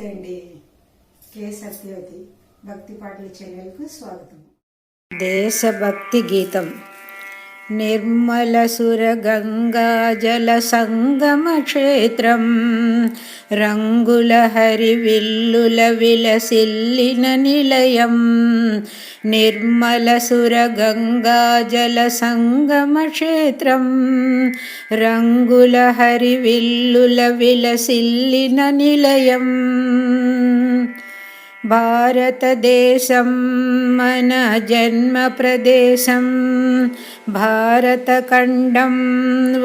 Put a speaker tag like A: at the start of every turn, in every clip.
A: నమస్తే అండి. కే సత్యవతి భక్తి పాటల ఛానల్కు స్వాగతం. దేశభక్తి గీతం. నిర్మల సుర గంగా జల సంగమ క్షేత్రం, రంగుల హరివిల్లుల విలసిల్లిన నిలయం. నిర్మల సుర గంగా జల సంగమ క్షేత్రం, రంగుల హరివిల్లుల విలసిల్లిన నిలయం. భారతదేశం మన జన్మ ప్రదేశం, భారతఖండం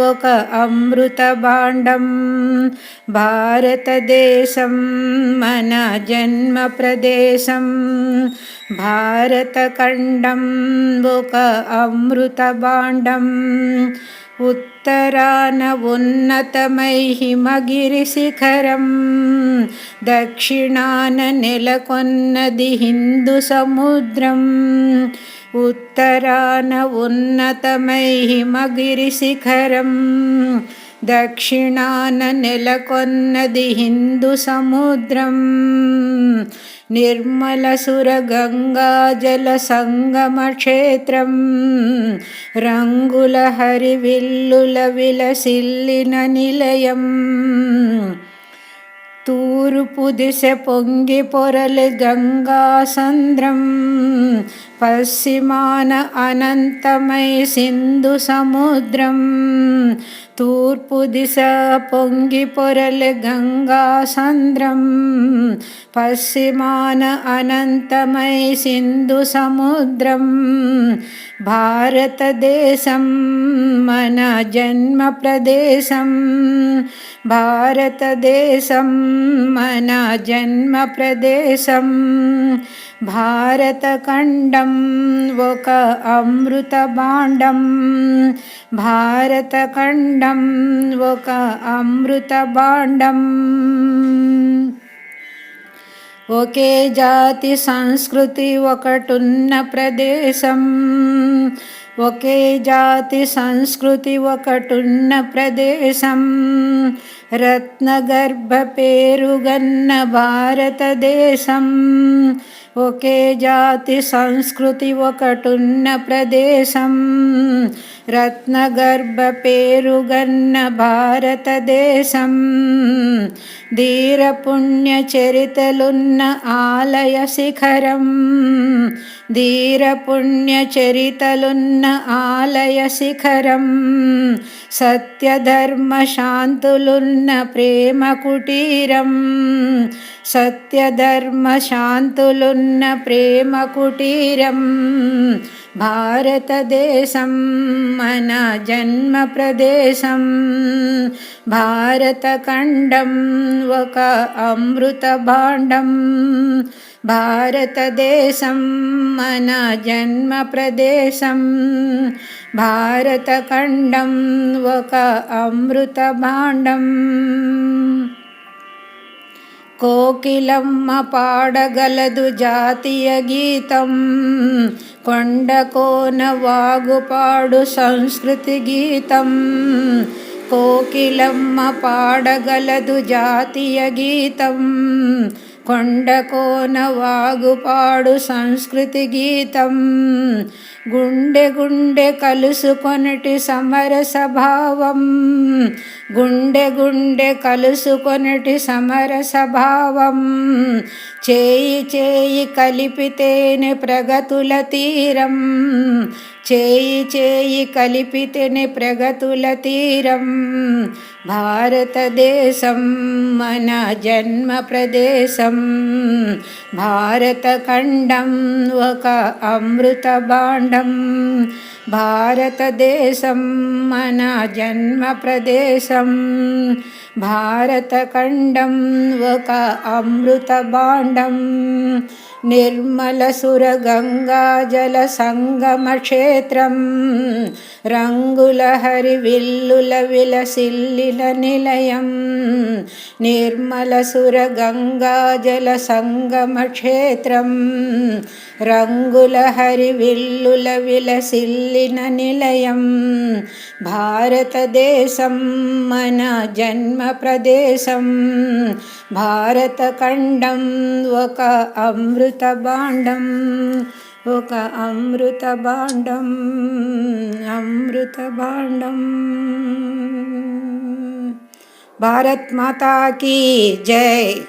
A: ఒక అమృత భాండం. భారతదేశం మన జన్మ ప్రదేశం, భారతఖండం ఒక అమృత భాండం. ఉత్తరాన ఉన్నతమై హిమగిరి శిఖరం, దక్షిణాన నెలకొన్నది హిందూ సముద్రం. ఉత్తరాన ఉన్నతమై హిమగిరి శిఖరం, దక్షిణాన నెలకొన్నది హిందూ సముద్రం. నిర్మల సుర గంగా జల సంగమ క్షేత్రం, రంగుల హరివిల్లుల విలసిల్లిన నిలయం. తూర్పు దిశ పొంగి పొరలి గంగా సంద్రం, పశ్చిమాన అనంతమై సింధు సముద్రం. తూర్పు దిశ పొంగి పొరలి గంగా సంద్రం, పశ్చిమాన అనంతమై సింధు సముద్రం. భారతదేశం మన జన్మ ప్రదేశం, భారతదేశం మన జన్మ ప్రదేశం. భారతఖండం ఒక అమృత భాండం, భారతఖండం ఒక అమృత భాండం. ఒకే జాతి సంస్కృతి ఒకటున్న ప్రదేశం, ఒకే జాతి సంస్కృతి ఒకటున్న ప్రదేశం. రత్నగర్భ పేరుగన్న భారతదేశం, ఒకే జాతి సంస్కృతి ఒకటున్న ప్రదేశం. రత్నగర్భ పేరుగన్న భారతదేశం. ధీర పుణ్య చరితలున్న ఆలయ శిఖరం, ధీర పుణ్య చరితలున్న ఆలయ శిఖరం. సత్యధర్మ శాంతులున్న ప్రేమ కుటీరం, సత్యధర్మ శాంతులున్న ప్రేమ కుటీరం. భారతదేశం మన జన్మ ప్రదేశం, భారతఖండం ఒక అమృత భాండం. భారతదేశం మన జన్మ ప్రదేశం, భారతఖండం ఒక అమృత భాండం. కోకిలమ్మ పాడగలదు జాతీయ గీతం, కొండ కోన వాగుపాడు సంస్కృతి గీతం. కోకిలమ్మ పాడగలదు జాతీయ గీతం, కొండ కోన వాగుపాడు సంస్కృతి గీతం. గుండె గుండె కలుసుకొనటి సమరస భావం, గుండె గుండె కలుసుకొనటి సమరస భావం. చేయి చేయి కలిపితేనే ప్రగతుల తీరం, చేయి చేయి కలిపితేనే ప్రగతుల తీరం. భారతదేశం మన జన్మ ప్రదేశం, భారతఖండం ఒక అమృత భాండం. భారతదేశం మన జన్మ ప్రదేశం, భారతఖండం ఒక అమృత భాండం. నిర్మల సుర గంగా జల సంగమ క్షేత్రం, రంగుల హరివిల్లుల విలసిల్లిన నిలయం. నిర్మల సుర గంగా జల సంగమ క్షేత్రం, రంగుల హరివిల్లుల విలసిల్లిన నిలయం. భారతదేశం మన జన్మ ప్రదేశం భారతఖండం ఒక అమృత భాండం ఒక అమృత భాండం అమృత భాండం. భారత్ మాతా కీ జై.